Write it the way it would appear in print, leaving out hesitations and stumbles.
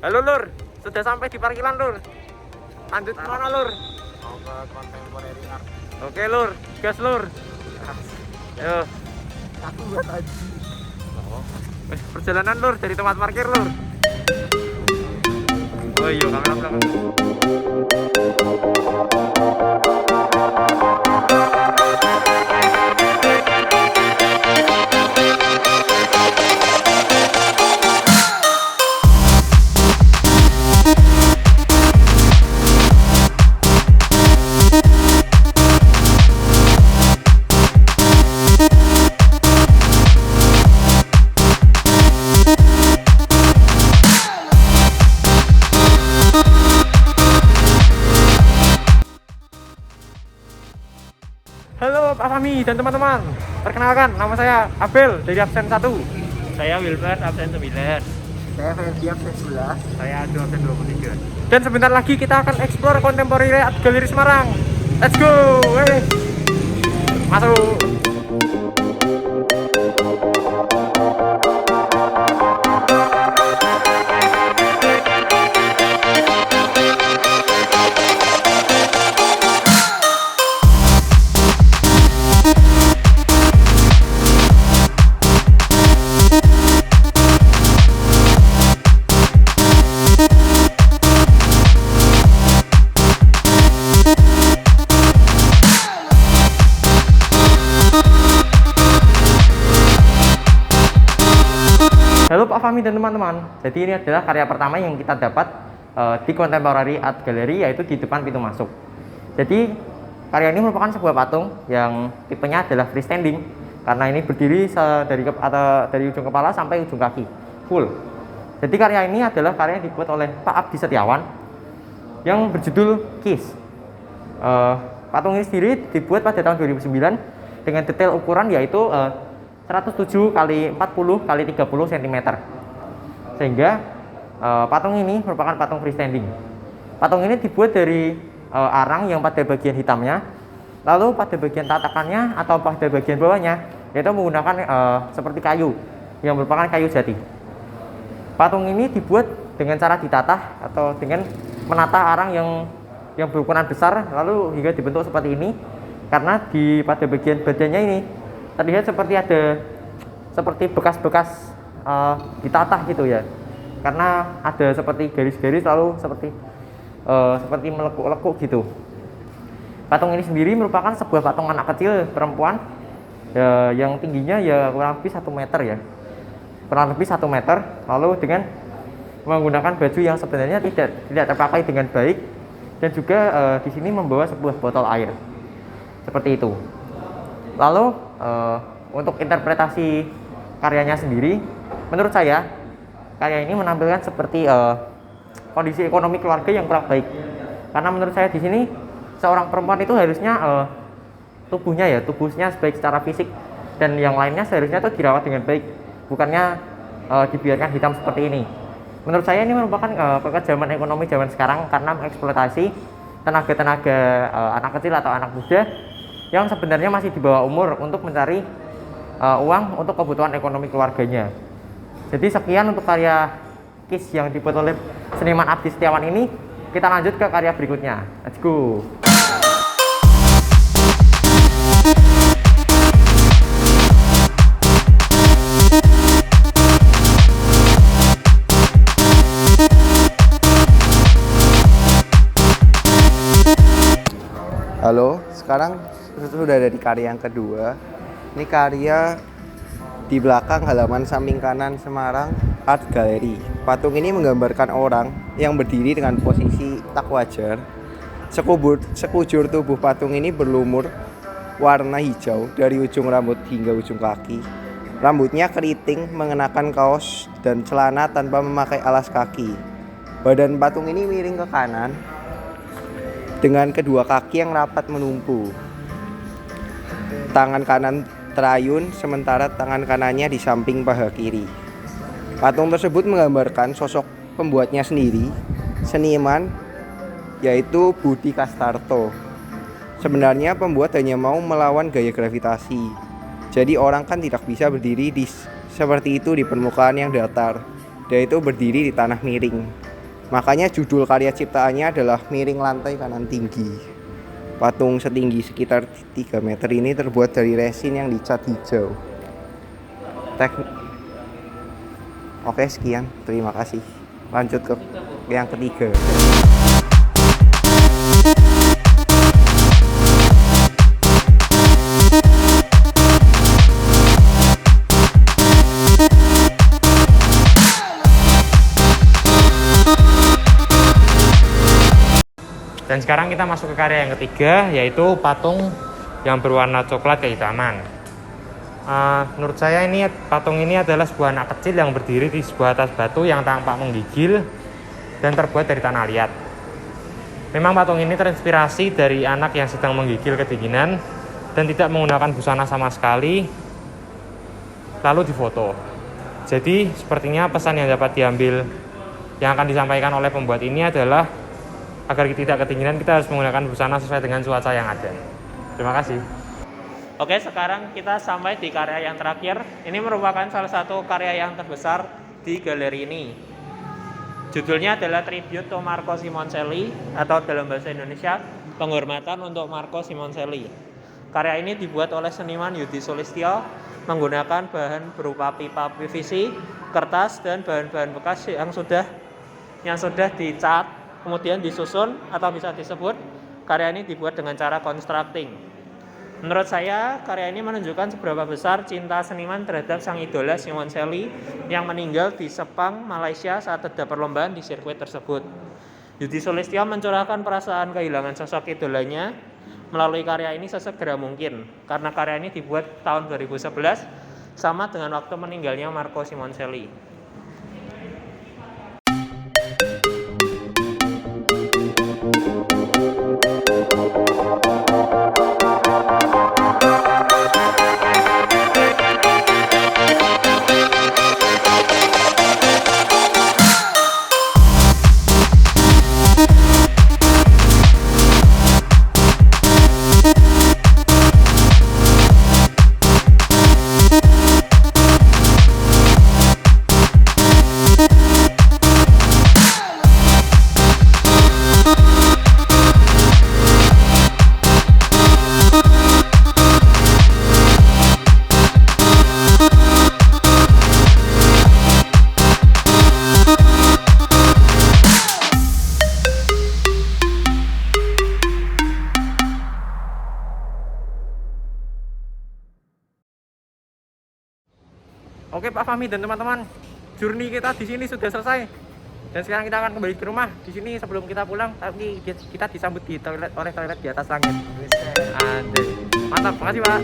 Halo Lur, sudah sampai di parkiran Lur. Lanjut kemana Lur? Mau ke contemporary art. Oke Lur, gas Lur. Yo. Aku buat aja. Perjalanan Lur dari tempat parkir Lur. Oh iya, kamera belakang. Halo Pak Fahmi dan teman-teman. Perkenalkan, nama saya Abel dari absen 1. Saya Wilbert absen 9. Saya Ferdi absen 11. Saya Ado absen 23. Dan sebentar lagi kita akan explore Contemporary Art Gallery Semarang. Let's go. Masuk. Halo Pak Fahmi dan teman-teman. Jadi ini adalah karya pertama yang kita dapat di Contemporary Art Gallery, yaitu di depan pintu masuk. Jadi karya ini merupakan sebuah patung yang tipenya adalah freestanding, karena ini berdiri dari ujung kepala sampai ujung kaki full. Jadi karya ini adalah karya yang dibuat oleh Pak Abdi Setiawan yang berjudul Kiss. Patung ini sendiri dibuat pada tahun 2009 dengan detail ukuran yaitu 107 x 40 x 30 cm. Sehingga patung ini merupakan patung freestanding. Patung ini dibuat dari arang yang pada bagian hitamnya, lalu pada bagian tatakannya atau pada bagian bawahnya yaitu menggunakan seperti kayu yang merupakan kayu jati. Patung ini dibuat dengan cara ditatah atau dengan menata arang yang berukuran besar lalu hingga dibentuk seperti ini, karena pada bagian badannya ini terlihat seperti bekas-bekas ditatah gitu ya, karena ada seperti garis-garis lalu seperti melekuk-lekuk gitu. Patung ini sendiri merupakan sebuah patung anak kecil perempuan ya, yang tingginya ya kurang lebih 1 meter ya, kurang lebih 1 meter, lalu dengan menggunakan baju yang sebenarnya tidak terpakai dengan baik, dan juga di sini membawa sebuah botol air seperti itu. Lalu untuk interpretasi karyanya sendiri, menurut saya karya ini menampilkan seperti kondisi ekonomi keluarga yang kurang baik. Karena menurut saya di sini seorang perempuan itu harusnya tubuhnya baik secara fisik dan yang lainnya seharusnya itu dirawat dengan baik, bukannya dibiarkan hitam seperti ini. Menurut saya ini merupakan kekejaman ekonomi zaman sekarang karena mengeksploitasi tenaga-tenaga anak kecil atau anak muda yang sebenarnya masih di bawah umur untuk mencari uang untuk kebutuhan ekonomi keluarganya. Jadi sekian untuk karya Kiss yang dibuat oleh seniman Abdi Setiawan ini. Kita lanjut ke karya berikutnya. Let's go. Halo, sekarang sudah ada di karya yang kedua. Ini karya di belakang halaman samping kanan Semarang Art Gallery. Patung ini menggambarkan orang yang berdiri dengan posisi tak wajar. Sekujur tubuh patung ini berlumur warna hijau dari ujung rambut hingga ujung kaki. Rambutnya keriting, mengenakan kaos dan celana tanpa memakai alas kaki. Badan patung ini miring ke kanan dengan kedua kaki yang rapat menumpu. Tangan kanan terayun, sementara tangan kanannya di samping paha kiri. Patung tersebut menggambarkan sosok pembuatnya sendiri, seniman, yaitu Budi Kastarto. Sebenarnya pembuat hanya mau melawan gaya gravitasi. Jadi orang kan tidak bisa berdiri seperti itu di permukaan yang datar, yaitu berdiri di tanah miring. Makanya judul karya ciptaannya adalah Miring Lantai Kanan Tinggi. Patung setinggi sekitar 3 meter ini terbuat dari resin yang dicat hijau. Oke, sekian. Terima kasih. Lanjut ke yang ketiga. Dan sekarang kita masuk ke karya yang ketiga, yaitu patung yang berwarna coklat kehitaman. Menurut saya ini patung ini adalah sebuah anak kecil yang berdiri di sebuah atas batu yang tampak menggigil dan terbuat dari tanah liat. Memang patung ini terinspirasi dari anak yang sedang menggigil kedinginan dan tidak menggunakan busana sama sekali, lalu difoto. Jadi sepertinya pesan yang dapat diambil yang akan disampaikan oleh pembuat ini adalah agar tidak kedinginan, kita harus menggunakan busana sesuai dengan cuaca yang ada. Terima kasih. Oke, sekarang kita sampai di karya yang terakhir. Ini merupakan salah satu karya yang terbesar di galeri ini. Judulnya adalah Tribute to Marco Simoncelli, atau dalam bahasa Indonesia, penghormatan untuk Marco Simoncelli. Karya ini dibuat oleh seniman Yudi Sulistyo menggunakan bahan berupa pipa PVC, kertas, dan bahan-bahan bekas yang sudah dicat, kemudian disusun, atau bisa disebut karya ini dibuat dengan cara constructing. Menurut saya, karya ini menunjukkan seberapa besar cinta seniman terhadap sang idola Simoncelli yang meninggal di Sepang, Malaysia saat ada perlombaan di sirkuit tersebut. Yudi Sulistyo mencurahkan perasaan kehilangan sosok idolanya melalui karya ini sesegera mungkin, karena karya ini dibuat tahun 2011 sama dengan waktu meninggalnya Marco Simoncelli. Oke Pak Fahmi dan teman-teman, journey kita di sini sudah selesai. Dan sekarang kita akan kembali ke rumah. Di sini sebelum kita pulang, tapi kita disambut di toilet oleh toilet di atas langit. Mantap, makasih Pak.